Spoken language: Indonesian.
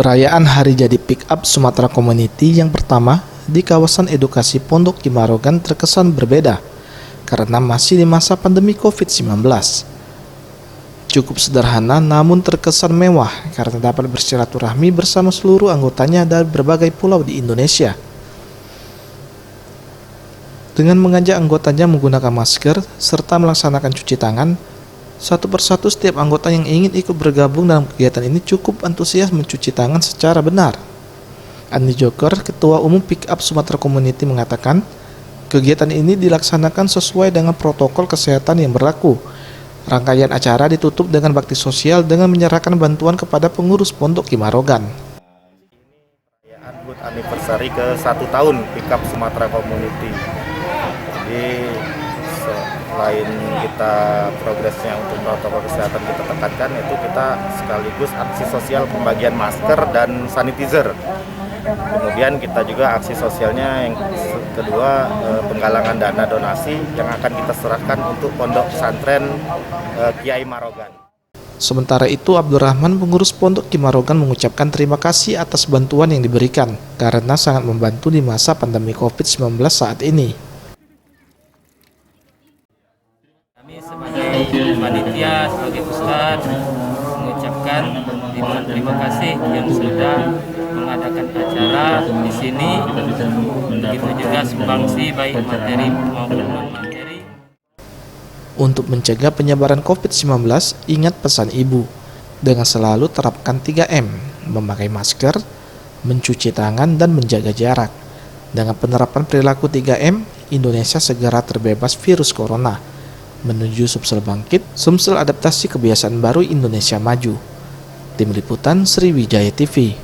Perayaan Hari Jadi Pick Up Sumatera Community yang pertama di kawasan edukasi Pondok Kimarogan terkesan berbeda karena masih di masa pandemi COVID-19. Cukup sederhana namun terkesan mewah karena dapat bersilaturahmi bersama seluruh anggotanya dari berbagai pulau di Indonesia. Dengan mengajak anggotanya menggunakan masker serta melaksanakan cuci tangan, satu persatu setiap anggota yang ingin ikut bergabung dalam kegiatan ini cukup antusias mencuci tangan secara benar. Andi Joker, Ketua Umum Pick Up Sumatera Community mengatakan, kegiatan ini dilaksanakan sesuai dengan protokol kesehatan yang berlaku. Rangkaian acara ditutup dengan bakti sosial dengan menyerahkan bantuan kepada pengurus Pondok Kimarogan. Perayaan anniversary ke 1 tahun Pick Up Sumatera Community. Jadi selain kita progresnya untuk protokol kesehatan kita tekankan, itu kita sekaligus aksi sosial pembagian masker dan sanitizer. Kemudian kita juga aksi sosialnya yang kedua, penggalangan dana donasi yang akan kita serahkan untuk Pondok Pesantren Kiai Marogan. Sementara itu, Abdurrahman, pengurus Pondok Kimarogan, mengucapkan terima kasih atas bantuan yang diberikan karena sangat membantu di masa pandemi COVID-19 saat ini. Kami sebagai panitia, sebagai Ustadz, mengucapkan terima kasih yang sudah mengadakan acara di sini. Begitu juga sumbangsi baik materi maupun non-materi. Untuk mencegah penyebaran COVID-19, ingat pesan Ibu, dengan selalu terapkan 3M, memakai masker, mencuci tangan, dan menjaga jarak. Dengan penerapan perilaku 3M, Indonesia segera terbebas virus corona, menuju Sumsel bangkit, Sumsel adaptasi kebiasaan baru, Indonesia maju. Tim Liputan Sriwijaya TV.